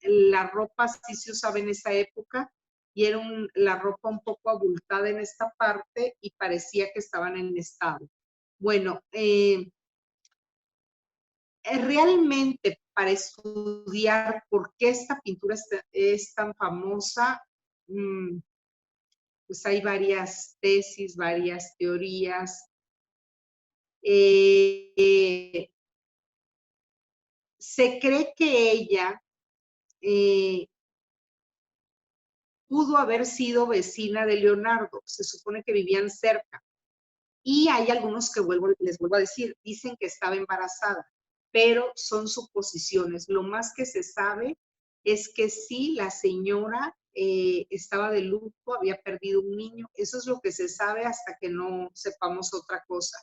la ropa sí se usaba en esa época y era la ropa un poco abultada en esta parte y parecía que estaban en estado. Bueno, realmente para estudiar por qué esta pintura es tan famosa, pues hay varias tesis, varias teorías. Se cree que ella pudo haber sido vecina de Leonardo, se supone que vivían cerca. Y hay algunos que les vuelvo a decir, dicen que estaba embarazada, pero son suposiciones. Lo más que se sabe es que sí, la señora estaba de luto, había perdido un niño. Eso es lo que se sabe hasta que no sepamos otra cosa.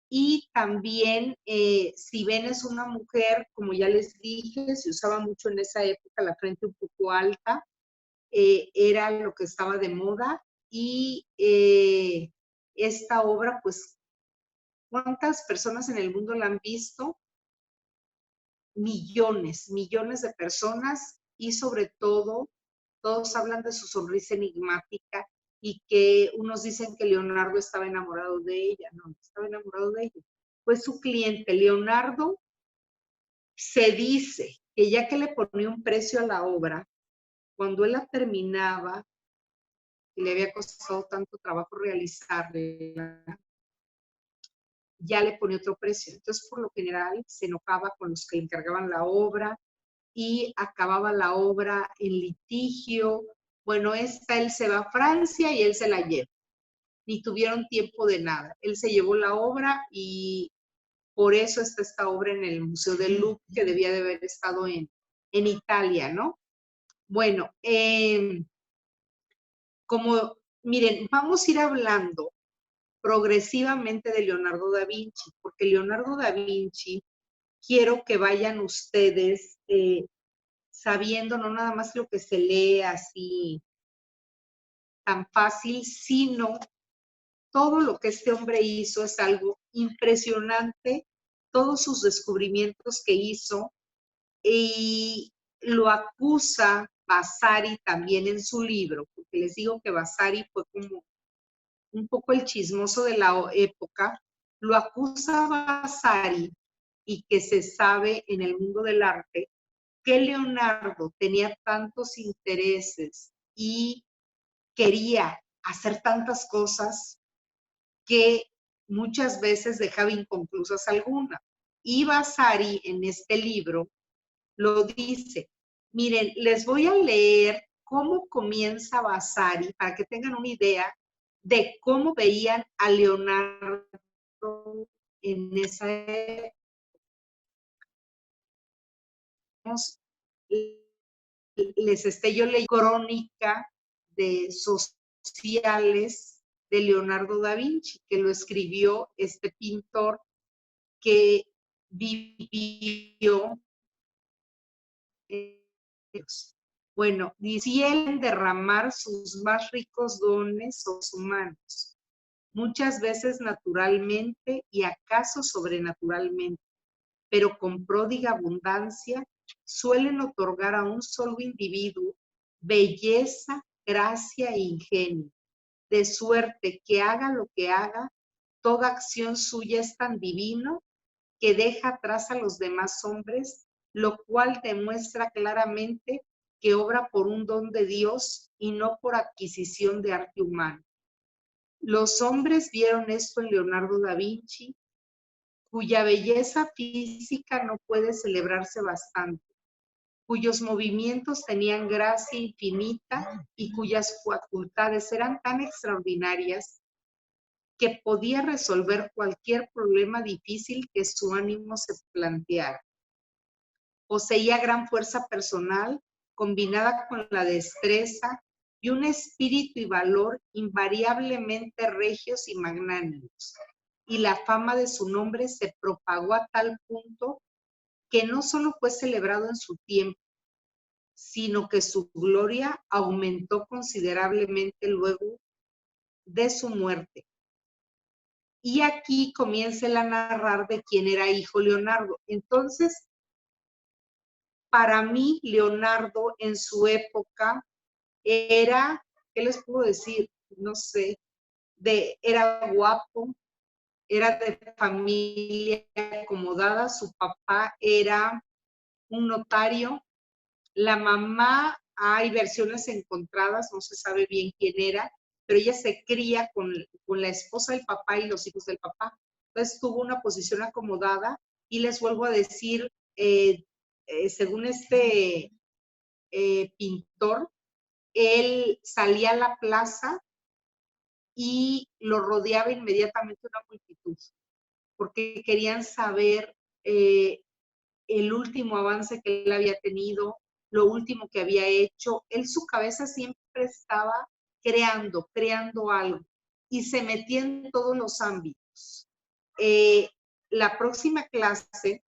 Y también, si ven, es una mujer, como ya les dije, se usaba mucho en esa época la frente un poco alta, era lo que estaba de moda. Y esta obra, pues, ¿cuántas personas en el mundo la han visto? Millones, millones de personas, y sobre todo, todos hablan de su sonrisa enigmática y que unos dicen que Leonardo estaba enamorado de ella. No, no estaba enamorado de ella. Fue su cliente. Leonardo se dice que ya que le ponía un precio a la obra, cuando él la terminaba, y le había costado tanto trabajo realizarla, ya le ponía otro precio. Entonces, por lo general, se enojaba con los que le encargaban la obra y acababa la obra en litigio. Bueno, él se va a Francia y él se la lleva. Ni tuvieron tiempo de nada. Él se llevó la obra y por eso está esta obra en el Museo del Louvre, que debía de haber estado en Italia, ¿no? Bueno, miren, vamos a ir hablando progresivamente de Leonardo da Vinci, porque Leonardo da Vinci, quiero que vayan ustedes sabiendo no nada más lo que se lee así tan fácil, sino todo lo que este hombre hizo es algo impresionante, todos sus descubrimientos que hizo, y lo acusa Vasari también en su libro, porque les digo que Vasari fue como un poco el chismoso de la época, lo acusa a Vasari, y que se sabe en el mundo del arte que Leonardo tenía tantos intereses y quería hacer tantas cosas que muchas veces dejaba inconclusas algunas. Y Vasari en este libro lo dice. Miren, les voy a leer cómo comienza Vasari para que tengan una idea de cómo veían a Leonardo en esa época. Yo leí crónica de sociales de Leonardo da Vinci, que lo escribió este pintor que vivió. Bueno, quisieran derramar sus más ricos dones humanos, muchas veces naturalmente y acaso sobrenaturalmente, pero con pródiga abundancia, suelen otorgar a un solo individuo belleza, gracia e ingenio, de suerte que haga lo que haga, toda acción suya es tan divino que deja atrás a los demás hombres, lo cual demuestra claramente que obra por un don de Dios y no por adquisición de arte humano. Los hombres vieron esto en Leonardo da Vinci, cuya belleza física no puede celebrarse bastante, cuyos movimientos tenían gracia infinita y cuyas facultades eran tan extraordinarias que podía resolver cualquier problema difícil que su ánimo se planteara. Poseía gran fuerza personal combinada con la destreza y un espíritu y valor invariablemente regios y magnánimos. Y la fama de su nombre se propagó a tal punto que no solo fue celebrado en su tiempo, sino que su gloria aumentó considerablemente luego de su muerte. Y aquí comienza a narrar de quién era hijo Leonardo. Entonces, para mí, Leonardo en su época era, ¿qué les puedo decir? No sé, era guapo, era de familia acomodada, su papá era un notario, la mamá, hay versiones encontradas, no se sabe bien quién era, pero ella se cría con la esposa del papá y los hijos del papá. Entonces tuvo una posición acomodada y les vuelvo a decir, según este pintor, él salía a la plaza y lo rodeaba inmediatamente una multitud, porque querían saber el último avance que él había tenido, lo último que había hecho. Él, su cabeza siempre estaba creando algo y se metía en todos los ámbitos. La próxima clase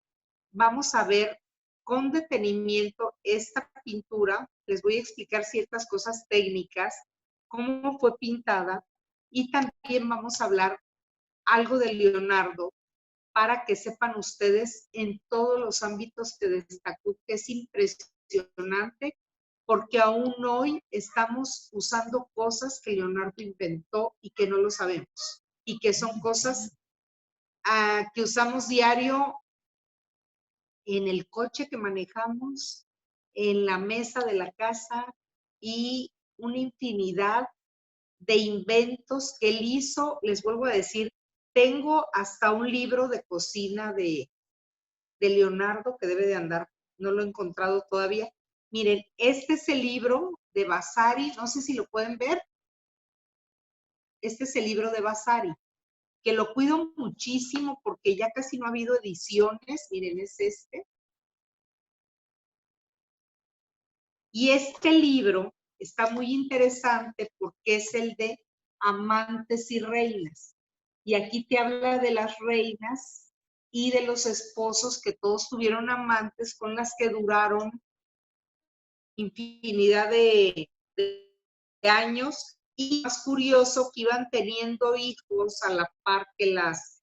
vamos a ver con detenimiento esta pintura. Les voy a explicar ciertas cosas técnicas, cómo fue pintada, y también vamos a hablar algo de Leonardo para que sepan ustedes en todos los ámbitos que destacó, que es impresionante, porque aún hoy estamos usando cosas que Leonardo inventó y que no lo sabemos, y que son cosas que usamos diario en el coche que manejamos, en la mesa de la casa, y una infinidad de inventos que él hizo. Les vuelvo a decir, tengo hasta un libro de cocina de Leonardo que debe de andar, no lo he encontrado todavía. Miren, este es el libro de Vasari, no sé si lo pueden ver. Este es el libro de Vasari, que lo cuido muchísimo porque ya casi no ha habido ediciones. Miren, es este. Y este libro está muy interesante porque es el de amantes y reinas. Y aquí te habla de las reinas y de los esposos que todos tuvieron amantes con las que duraron infinidad de años. Y más curioso que iban teniendo hijos a la par que las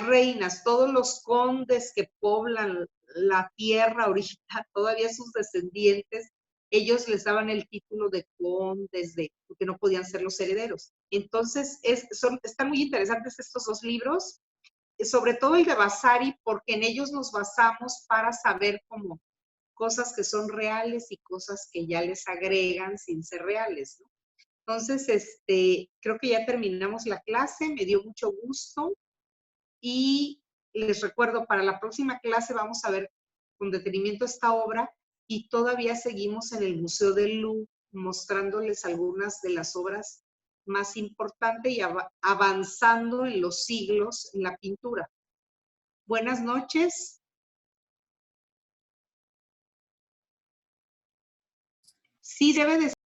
reinas, todos los condes que poblan la tierra ahorita, todavía sus descendientes ellos les daban el título de condes, porque no podían ser los herederos. Entonces, están muy interesantes estos dos libros, sobre todo el de Vasari, porque en ellos nos basamos para saber cómo cosas que son reales y cosas que ya les agregan sin ser reales, ¿no? Entonces, creo que ya terminamos la clase, me dio mucho gusto y les recuerdo, para la próxima clase vamos a ver con detenimiento esta obra y todavía seguimos en el Museo del Louvre mostrándoles algunas de las obras más importantes y avanzando en los siglos en la pintura. Buenas noches. Sí, debe de